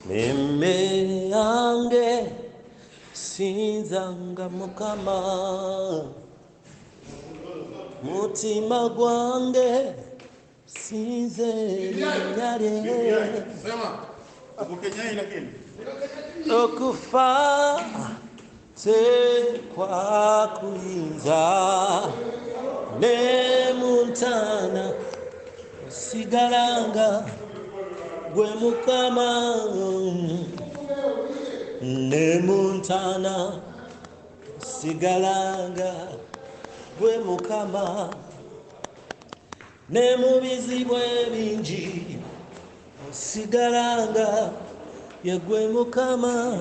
Meme yange sinzanga Mukama, mutima gwange sinze linnya okufa tekwakuyinza ne muntana sigalanga ggwe Mukama, ne muntana sigalanga ggwe Mukama, ne mu bizibu ebingi sigalanga ye ggwe Mukama.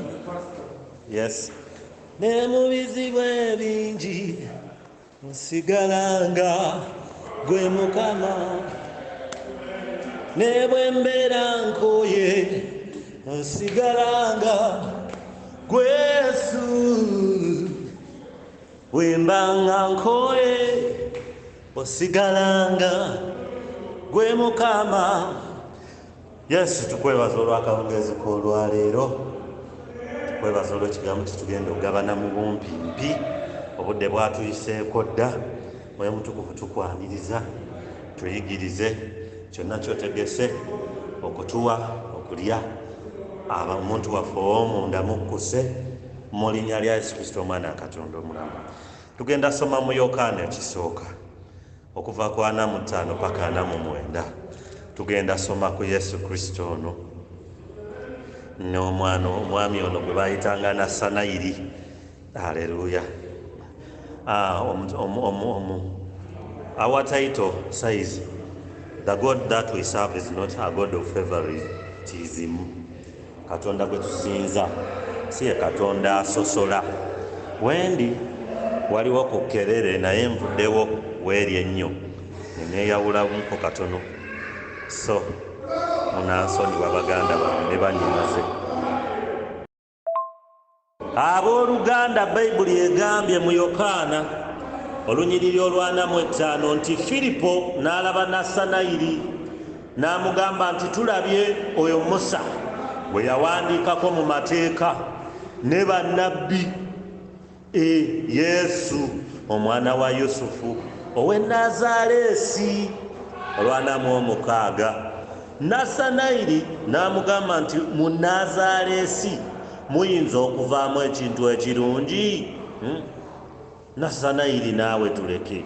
Yes. Ne mu bizibu ebingi sigalanga ggwe Mukama, ne bwe mbeera nkoye sigalanga ggwe Yesu, bwe mbanga nkoye osigalanga ggwe Mukama. Yesu, tukwebaza olw'akawungezi k'olwaleero, tukwebaza olw'ekigambo kitugenda okugabana mu bumpimpi. Obudde bwatuyiseeko dda, Mwoyo Mutukuvu tukwaniriza tuyigirize kyonna kyotegese okutuwa okulya omuntu waffe ow'omunda mukkuse, mu linnya lya Yesu Kristo omwana Katonda omulamu. Tugenda soma mu Yokkana ekisooka okuva ku 45 paka 49. Tugenda soma ku Yesu Kristo ono n'omwana omwami ono gwe bayitanga Nassanayiri. Haleluya. Our title says, the God that we serve is not a God of favoritism. Katonda gwe tusinza si ye Katonda asosola. Wendi waliwo ku Kerere naye nvuddewo weeri ennyo neneeyawulamuko katono, so munansonyi baganda bange ne bannyinaze. Abooluganda, Bayibuli egambye mu Yokkana olunyiriri olw'45 nti Firipo n'alaba Nassanayiri n'amugamba nti tulabye oyo Musa bwe yawandiikako mu mateeka ne bannabbi, Yesu omwana wa Yusufu ow'e Nazaaleesi olw'46. Nassanayiri n'amugamba nti mu Nazaaleesi muyinza okuvaamu ekintu ekirungi. Nassanayiri naawe tuleke,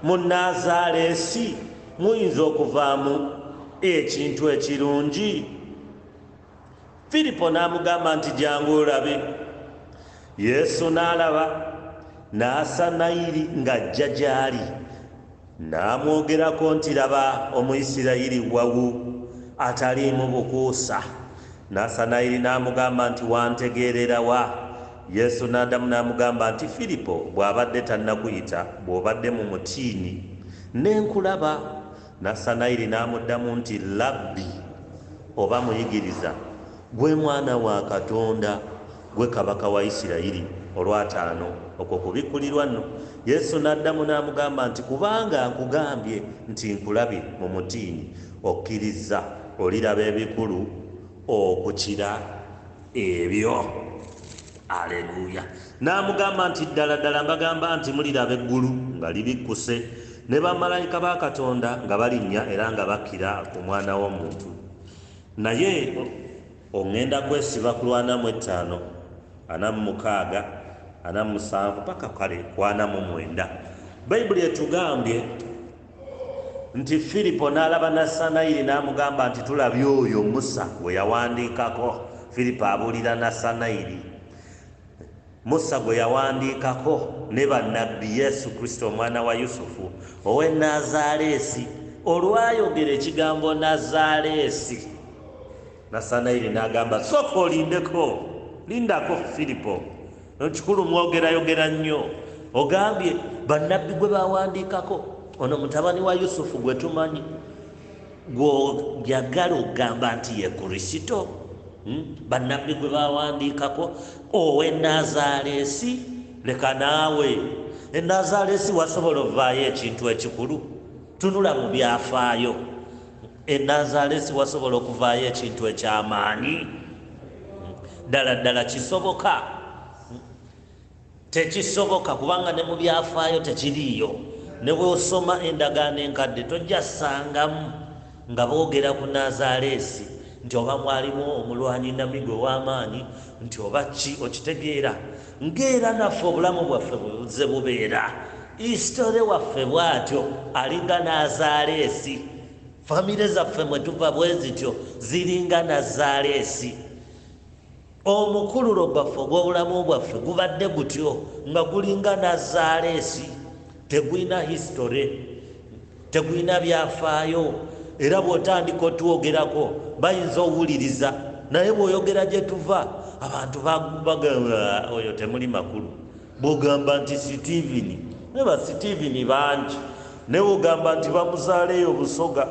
mu Nazaaleesi muyinza okuvaamu ekintu ekirungi. Firipo n'amugamba nti jjangu olabe. Yesu n'alaba Nassanayiri ng'ajja gy'ali, n'amwogerako nti laba Omuisiraeri wawu, ataliimu bukuusa. Nassanayiri n'amugamba nti wantegeerera wa? Yesu n'addamu n'amugamba nti Firipo bw'abadde tannakuyita, bw'obadde mu mutiini ne nkulaba. Nassanayiri n'amuddamu nti Labbi, oba muyigiriza, gwe mwana wa Katonda, gwe kabaka wa Isirayiri. Olw'5 okwo kubikkulirwa nno. Yesu n'addamu n'amugamba nti kubanga nkugambye nti nkulabye mu mutiini, okkiriza oliraba ebikulu okukira ebyo. Aleluya. N'amugamba nti ddala ddala mbagamba nti muliraba eggulu nga libikkuse ne bamalayika ba Katonda nga balinnya era nga bakkira ku mwana w'omuntu. Naye oŋŋenda kwesiba ku 45, 46, 47 paka kale 49. Bayibuli etugambye nti Firipo n'alaba Nassanayiri n'amugamba nti tulabye oyo Musa gwe yawandiikako. Firipo abuulira Nassanayiri Musa gwe yawandiikako ne bannabbi, Yesu Kristo omwana wa Yusufu ow'e Nazaaleesi. Olwayogera ekigambo Nazaaleesi, Nassanayiri n'agamba sooka olindeko, lindako Firipo, ekikulu mwogerayogera nnyo. Ogambye bannabbi gwe bawandiikako, ono mutabani wa Yusufu gwe tumanyi, gw'oyagala ogamba nti ye Kristo. Bannabbi gwe bawandiikako ow'e Nazaaleesi. Leka naawe e Nazaaleesi wasobola ovaayo ekintu ekikulu. Tunula mu byafaayo. Nazaaleesi wasobola okuvaayo ekintu eky'amaanyi? Ddala kisoboka? Tekisoboka, kubanga ne mu byafaayo tekiriiyo. Ne bw'osoma endagaano enkadde tojja ssangamu nga boogera ku Nazaaleesi nti oba mwalimu omulwanyi namigo w'amaanyi nti oba ki, okitegeera? Ng'era naffe obulamu bwaffe bwe bubeera, isitole waffe bw'atyo alinga Nazaaleesi. Famire zaffe mwe tuva bwe zityo ziringa Nazaaleesi. Omukululo gwaffe ogw'obulamu bwaffe gubadde gutyo nga gulinga Nazaaleesi. Tegwina history, tegwina byafaayo, era bw'otandika otwogerako bayinza owuliriza, naye bw'oyogera gye tuva abantu bagamba oyo temuli makulu. Bw'ogamba nti Steveni, ne ba Steveni bangi, ne bw'ogamba nti bamuzaaleeyo Busoga,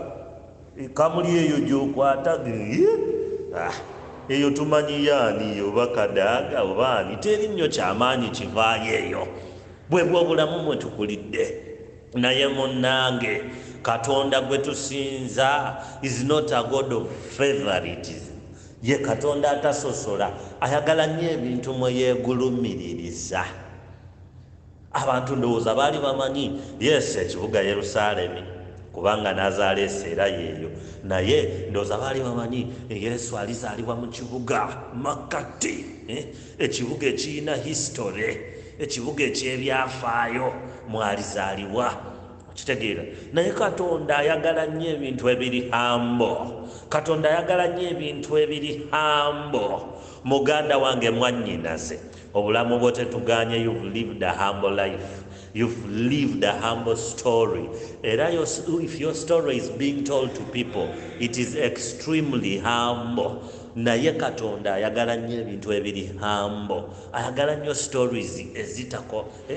kamuli eyo gy'okwata eyo tumanyi yaani oba Kadaaga oba ani, teri nnyo kyamaanyi kivaayo eyo. Bwe bw'obulamu mwe tukulidde. Naye munnange, Katonda gwe tusinza is not a God of favoritism. Ye Katonda atasosola, ayagala nnyo ebintu mwe yeegulumiririza. Abantu ndowooza baali bamanyi Yesu ekibuga Yerusaalemi, kubanga Nazaaleesi era yeeyo, naye ndowooza baali bamanyi Yesu alizaalibwa mu kibuga makkati, ekibuga ekirina history, ekibuga eky'ebyafaayo mwalizaalibwa, okitegeera? Naye Katonda ayagala nnyo ebintu ebiri humble. Katonda ayagala nnyo ebintu ebiri humble. Muganda wange mwannyinaze, obulamu bwo tetuganye, you've lived a humble life. You've lived a humble story. Era if your story is being told to people, it is extremely humble. Naye Katonda ayagala nnyo ebintu ebiri humble. Ayagala nnyo stories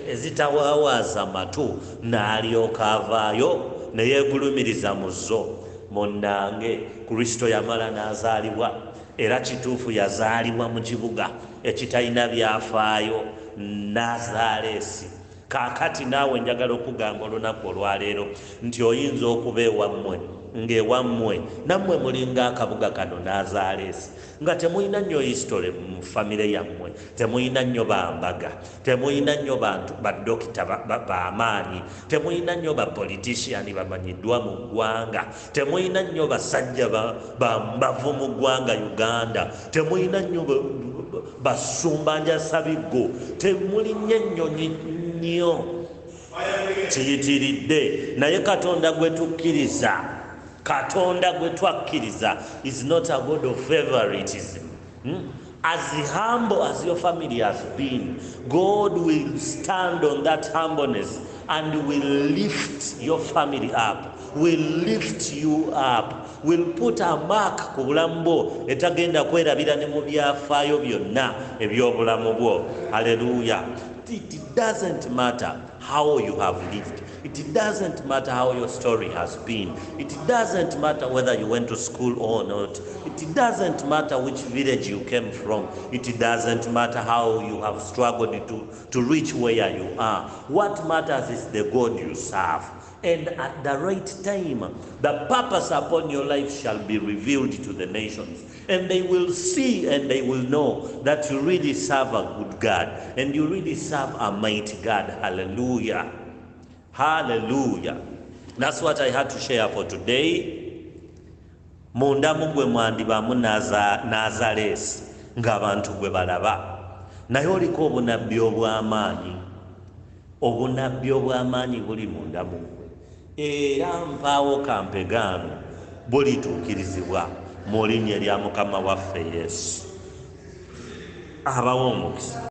ezitawaawaza matu, n'alyoka avaayo ne yeegulumiriza mu zo. Munnange, Kristo yamala n'azaalibwa, era kituufu yazaalibwa mu kibuga ekitalina byafaayo, Nazaaleesi. Kaakati naawe njagala okugamba olunaku olwaleero nti oyinza okuba ewammwe, ng'ewammwe nammwe mulinga akabuga kano Nazaaleesi, nga temulina nnyo history mu famire yammwe, temulina nnyo bambaga, temulina nnyo bantu badokita b'amaanyi, temulina nnyo bapolitician bamanyiddwa mu ggwanga, temulina nnyo basajja bambavu mu ggwanga Uganda, temulina nnyo basumbanja sabiggo, temulinnya ennyonyi nnyo kiyitiridde. Naye Katonda gwe tukkiriza, Katonda gwe twakkiriza is not a God of favoritism. As humble as your family has been, God will stand on that humbleness and will lift your family up, will lift you up, will put a mark ku bulamu bwo etagenda kwerabira ne mu byafaayo byonna eby'obulamu bwo. Hallelujah. It doesn't matter how you have lived. It doesn't matter how your story has been. It doesn't matter whether you went to school or not. It doesn't matter which village you came from. It doesn't matter how you have struggled to reach where you are. What matters is the God you serve. And at the right time, the purpose upon your life shall be revealed to the nations. And they will see and they will know that you really serve a good God. And you really serve a mighty God. Hallelujah. Hallelujah. That's what I had to share for today. Munda mugwe mwandibamu Nazaaleesi ng'abantu gwe balaba. Naye oliko obunabbi obw'amaanyi. Obunabbi obw'amaanyi buli munda mugwe. Era mpaawo kampegaano bulituukirizibwa mu linnya lya Mukama waffe Yesu. Abawo omukisa.